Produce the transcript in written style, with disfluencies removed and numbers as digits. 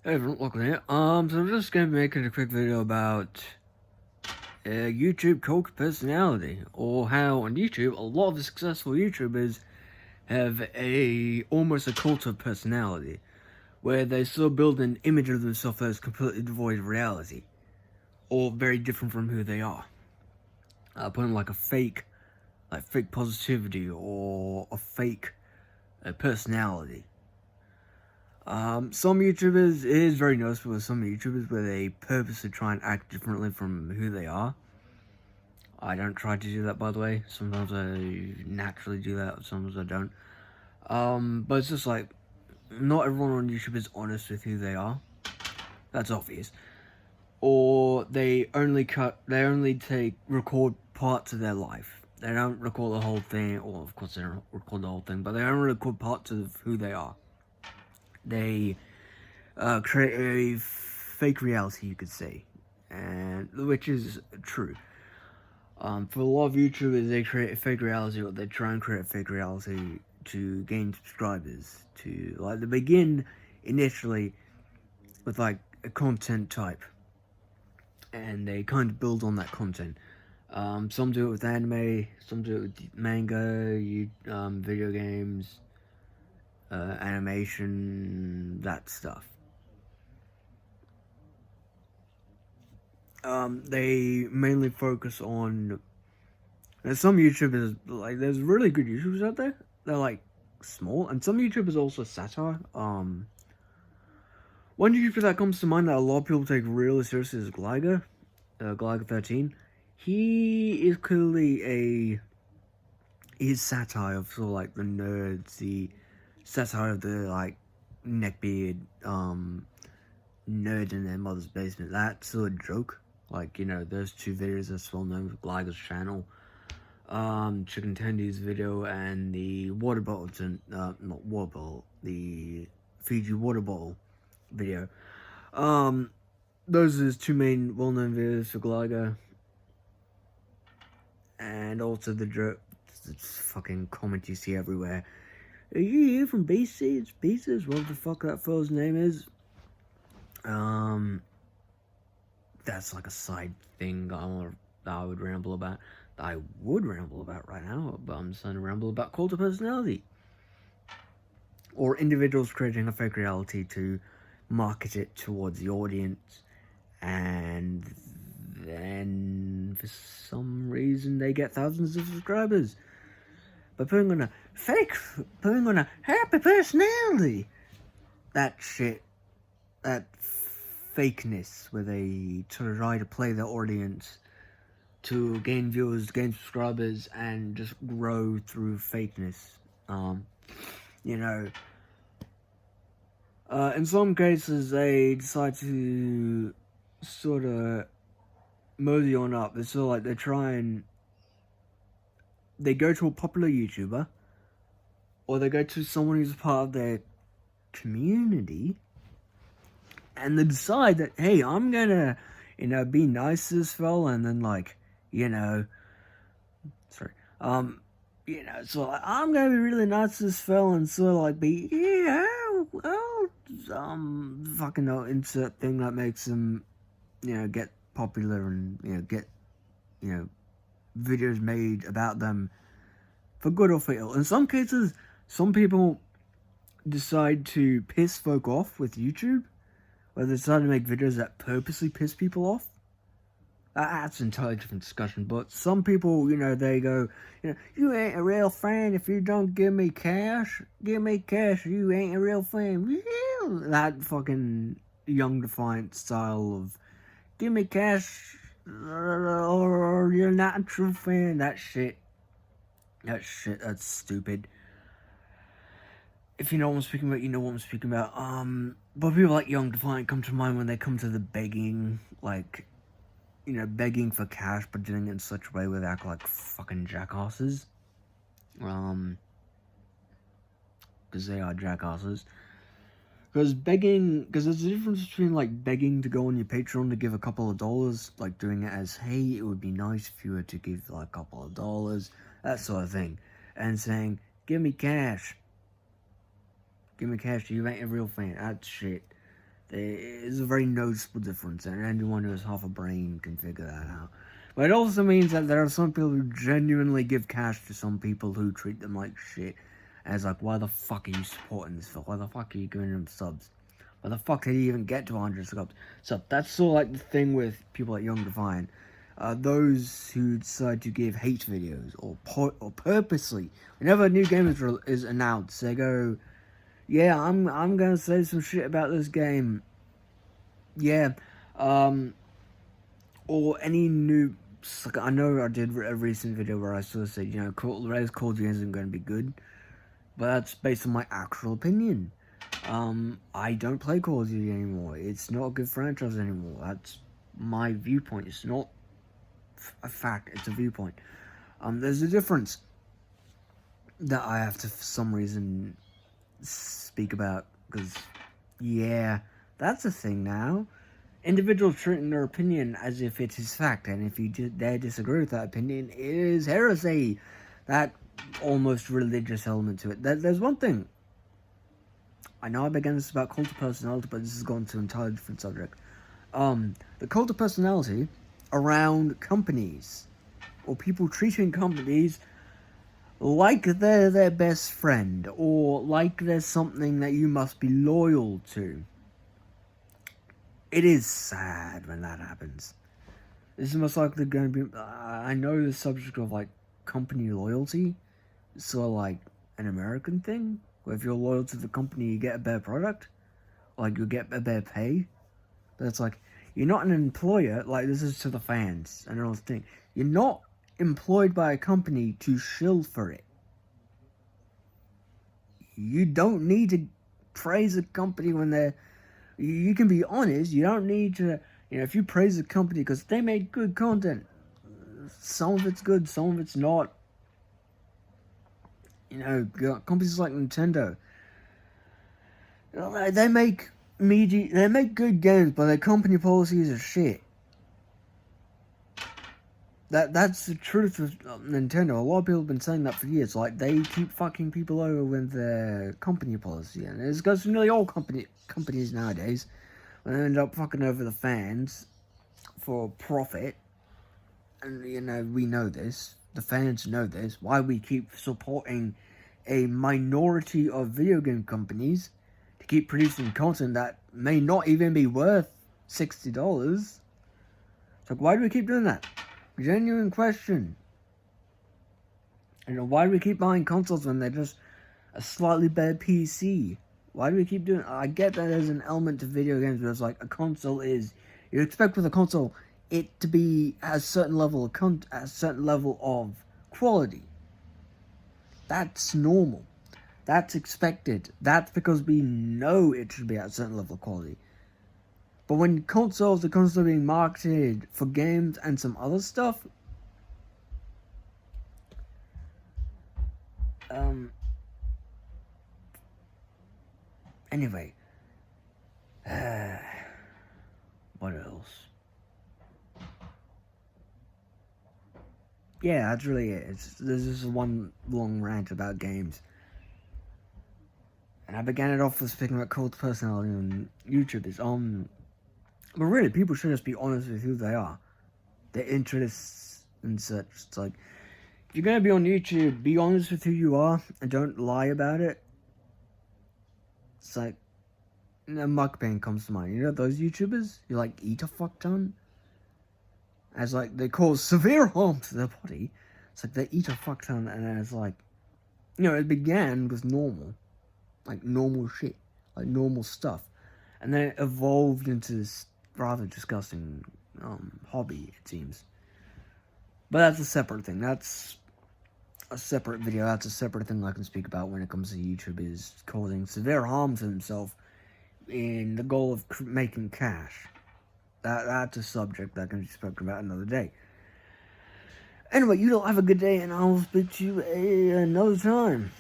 Hey everyone, welcome here. So I'm just gonna be making a quick video about YouTube cult personality, or how on YouTube a lot of the successful YouTubers have almost a cult of personality, where they still build an image of themselves that is completely devoid of reality, or very different from who they are. Putting like fake positivity or a fake personality. Some YouTubers, it is very noticeable with some YouTubers where they purposely try and act differently from who they are. I don't try to do that, by the way. Sometimes I naturally do that, sometimes I don't. But it's just like, not everyone on YouTube is honest with who they are. That's obvious. Or they only record parts of their life. They don't record the whole thing, or of course they don't record the whole thing, but they only record parts of who they are. They create a fake reality, you could say, and which is true. For a lot of YouTubers, they create a fake reality, or they try and create a fake reality to gain subscribers. They begin initially with like a content type, and they kind of build on that content. Some do it with anime, some do it with manga, video games, animation, that stuff. They mainly focus on. There's some YouTubers, like, there's really good YouTubers out there. They're like small, and some YouTubers also satire. One YouTuber that comes to mind that a lot of people take really seriously is Gliger13. He is clearly his satire of sort of like the nerds, the satire of the like neckbeard, nerd in their mother's basement. That sort of joke. Like, those two videos that's well known with Gliger's channel. Chicken Tendy's video and the water bottle, not water bottle, the Fiji water bottle video. Those are his two main well-known videos for Gliger. And also the fucking comment you see everywhere. Are you here from Bases? Bases? What the fuck that fellow's name is? That's like a side thing I would ramble about. I would ramble about right now, but I'm just going to ramble about cult of personality. Or individuals creating a fake reality to market it towards the audience, and then for some reason they get thousands of subscribers by putting on a happy personality. That shit, that fakeness where they try to play their audience to gain viewers, gain subscribers, and just grow through fakeness. In some cases, they decide to sort of mosey on up. It's sort of like they go to a popular YouTuber, or they go to someone who's part of their community, and they decide that, hey, I'm gonna, be nice to this fella, and then so I'm gonna be really nice to this fella and sort of like be, fucking insert thing that makes him, get popular and, get, videos made about them for good or for ill. In some cases, some people decide to piss folk off with YouTube, or they decide to make videos that purposely piss people off. That's an entirely different discussion, but some people, they go, you ain't a real fan if you don't give me cash. Give me cash, you ain't a real fan. That fucking Young Defiant style of, give me cash, or you're not a true fan. That's stupid. If you know what I'm speaking about, you know what I'm speaking about. But people like Young Defiant come to mind when they come to the begging, begging for cash, but doing it in such a way where they act like fucking jackasses. Because they are jackasses. Because there's a difference between, begging to go on your Patreon to give a couple of dollars, doing it as, hey, it would be nice if you were to give, a couple of dollars, that sort of thing. And saying, give me cash. Give me cash, you ain't a real fan. That's shit. There is a very noticeable difference, and anyone who has half a brain can figure that out. But it also means that there are some people who genuinely give cash to some people who treat them like shit. And it's like, why the fuck are you supporting this film? Why the fuck are you giving them subs? Why the fuck did he even get to 100 subs? So that's sort of like the thing with people like Young Divine. Those who decide to give hate videos or purposely, whenever a new game is announced, they go, yeah, I'm gonna say some shit about this game. Yeah, or any new. Like, I know I did a recent video where I sort of said, you know, the latest Call of Duty isn't going to be good, but that's based on my actual opinion. I don't play Call of Duty anymore. It's not a good franchise anymore. That's my viewpoint. It's not a fact. It's a viewpoint. There's a difference that I have to, for some reason, speak about, because, yeah, that's a thing now. Individuals treating their opinion as if it is fact, and if you dare disagree with that opinion, it is heresy. That almost religious element to it. There's one thing. I know I began this about cult of personality, but this has gone to an entirely different subject. The cult of personality around companies, or people treating companies like they're their best friend, or like there's something that you must be loyal to. It is sad when that happens. This is most likely going to be... I know the subject of, like, company loyalty is sort of like an American thing, where if you're loyal to the company, you get a better product, or, like, you get a better pay. But it's like, you're not an employer, like, this is to the fans, and all this thing. You're not employed by a company to shill for it. You don't need to praise a company when they're... You can be honest. You don't need to, you know, if you praise a company because they make good content, some of it's good, some of it's not. You know, companies like Nintendo, you know, they make good games, but their company policies are shit. That's the truth of Nintendo. A lot of people have been saying that for years. Like, they keep fucking people over with their company policy, and this goes to nearly all companies nowadays. When they end up fucking over the fans for profit, and you know, we know this. The fans know this. Why we keep supporting a minority of video game companies to keep producing content that may not even be worth $60. So why do we keep doing that? Genuine question. You know, why do we keep buying consoles when they're just a slightly better PC? Why do we keep doing... I get that there's an element to video games where it's like a console is... You expect with a console it to be at a certain level of quality. That's normal. That's expected. That's because we know it should be at a certain level of quality. But when consoles are constantly being marketed for games and some other stuff, anyway, what else? Yeah, that's really it. There's just one long rant about games. And I began it off with speaking about cult personality on YouTube. But really, people should just be honest with who they are. Their interests and such. It's like, if you're going to be on YouTube, be honest with who you are and don't lie about it. It's like, a mukbang comes to mind. You know those YouTubers? You like eat a fuck ton? As like, they cause severe harm to their body. It's like they eat a fuck ton, and then it's like, you know, it began with normal. Like normal shit. Like normal stuff. And then it evolved into this rather disgusting hobby, it seems. But that's a separate thing. That's a separate video. That's a separate thing I can speak about when it comes to YouTube, is causing severe harm to himself in the goal of making cash. That's a subject that can be spoken about another day. Anyway, you all have a good day, and I'll speak to you another time.